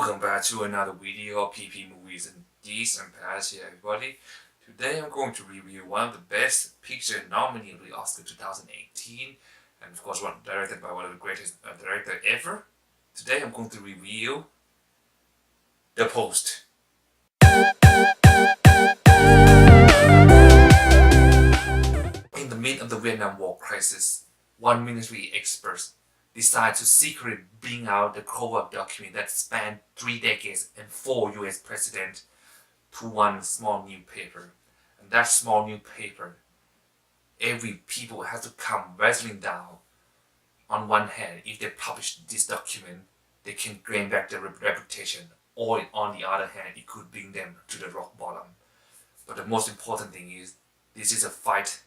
Welcome back to another video of PP Movies and Geeks and Pals here, everybody. Today I'm going to review one of the best picture nominated for the Oscar 2018, and of course one directed by one of the greatest directors ever. Today I'm going to review The Post. In the midst of the Vietnam War crisis, one military expert decided to secretly bring out the covert document that spanned 3 decades and 4 US presidents to one small newspaper. And that small newspaper, every people has to come wrestling down. On one hand, if they publish this document, they can gain back their reputation, or on the other hand, it could bring them to the rock bottom. But the most important thing is, this is a fight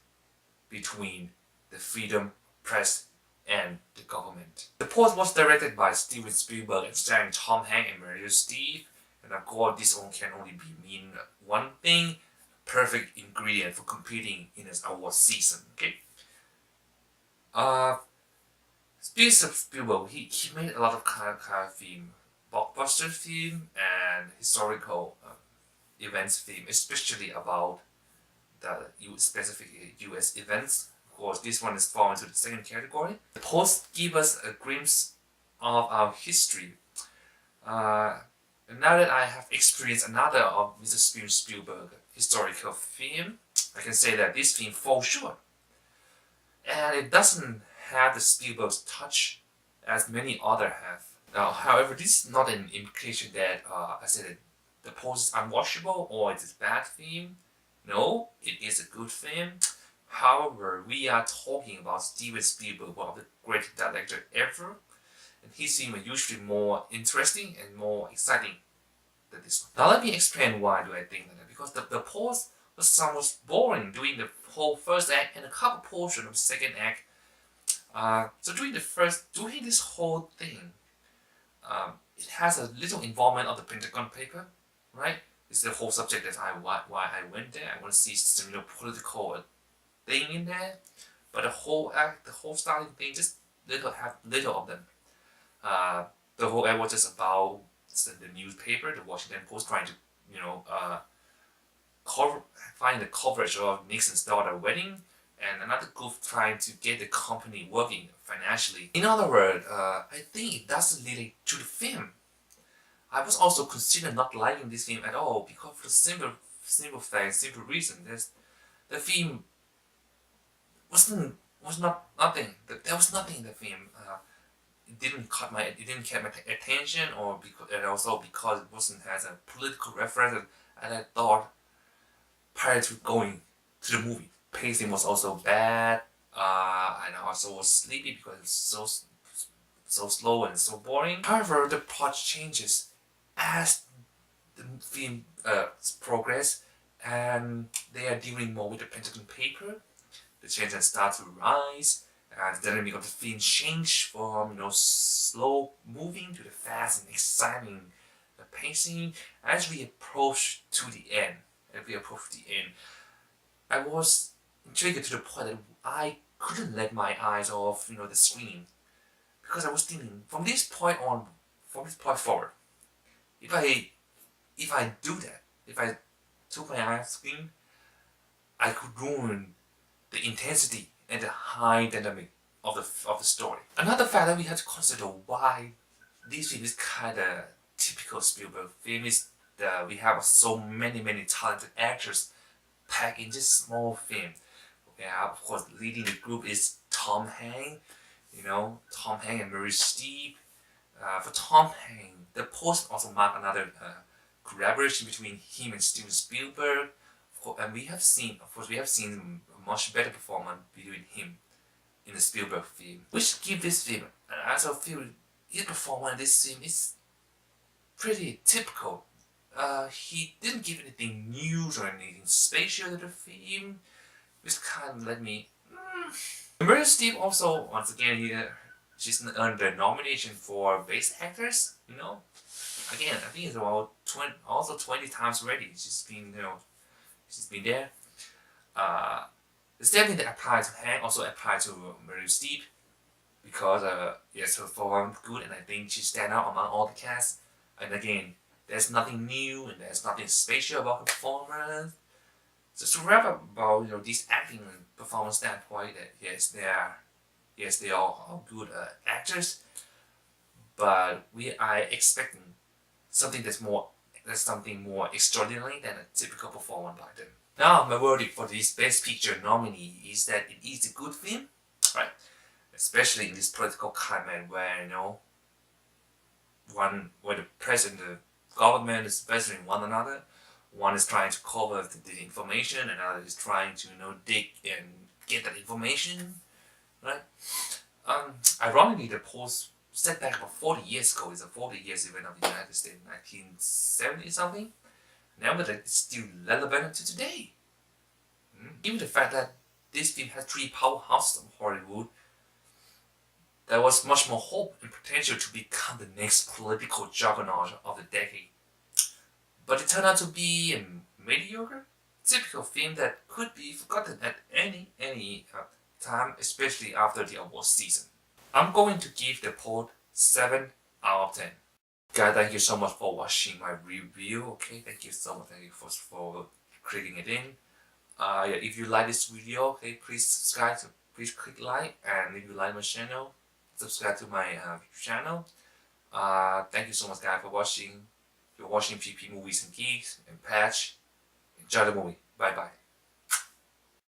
between the freedom press and the government. The Post was directed by Steven Spielberg and starring Tom Hanks and Meryl Streep, and of course this can only mean one thing: perfect ingredient for competing in this award season. Okay. Spielberg, he made a lot of kind of film, blockbuster film and historical events film, especially about the specific US events. Of course, this one is falling into the second category. The Post gives us a glimpse of our history. And now that I have experienced another of Mr. Spielberg historical film, I can say that this film falls short. And it doesn't have the Spielberg's touch as many others have. Now, however, this is not an implication that I said that The Post is unwatchable or it is a bad film. No, it is a good film. However, we are talking about Steven Spielberg, one of the greatest directors ever, and his films are usually more interesting and more exciting than this one. Now let me explain why do I think that. Because the Post was somewhat boring during the whole first act and a couple portions of the second act. So during this whole thing, it has a little involvement of the Pentagon paper, right? It's the whole subject that why I went there. I want to see some political thing in there, but the whole act, the whole starting thing, just have little of them. The whole act was just about the newspaper, the Washington Post, trying to find the coverage of Nixon's daughter wedding, and another group trying to get the company working financially. In other words, I think it doesn't lead to the film. I was also considering not liking this film at all because for the simple reason, the film was nothing. There was nothing in the film. It didn't catch my attention, and also because it wasn't has a political reference, and I thought prior to going to the movie, pacing was also bad. And I also was sleepy because it was so slow and so boring. However, the plot changes as the film progress, and they are dealing more with the Pentagon paper. The tension starts to rise, and the dynamic of the film change from slow moving to the fast and exciting pacing. As we approach the end, I was intrigued to the point that I couldn't let my eyes off the screen, because I was thinking from this point forward, if I do that, if I took my eyes off the screen, I could ruin the intensity and the high dynamic of the story. Another factor we have to consider why this film is kind of typical Spielberg film is that we have so many talented actors packed in this small film. Yeah, of course, leading the group is Tom Hanks. Tom Hanks and Meryl Streep. For Tom Hanks, The Post also marked another collaboration between him and Steven Spielberg. And we have seen a much better performance between him in the Spielberg film, which gives this film, and I also feel his performance in this film is pretty typical. He didn't give anything new or anything special to the film, which kind of let me. Meryl Streep also, once again, she's earned the nomination for Best Actress. Again, I think it's about 20 times already. She's been there. The same thing that applies to Hank also applies to Meryl Streep, because yes, her performance good, and I think she stand out among all the cast. And again, there's nothing new and there's nothing special about the performance. So to wrap up about this acting and performance standpoint, that yes they are good actors, but we are expecting something that's something more extraordinary than a typical performance by them. Now, my verdict for this Best Picture nominee is that it is a good film, right? Especially in this political climate where where the president, the government is pressuring one another. One is trying to cover the information, and another is trying to dig and get that information, right? Ironically, the polls set back about 40 years ago. It's a 40 years event of the United States, 1970 something. Nevertheless, it's still relevant to today. Given the fact that this film has three powerhouses of Hollywood, there was much more hope and potential to become the next political juggernaut of the decade. But it turned out to be a mediocre, typical film that could be forgotten at any time, especially after the award season. I'm going to give the poll 7 out of 10. Guys, thank you so much for watching my review. Okay, thank you so much. Thank you for clicking it in. If you like this video, okay, please subscribe. Please click like, and if you like my channel, subscribe to my channel. Thank you so much, guys, for watching. You're watching PP Movies and Geeks and Patch. Enjoy the movie. Bye bye.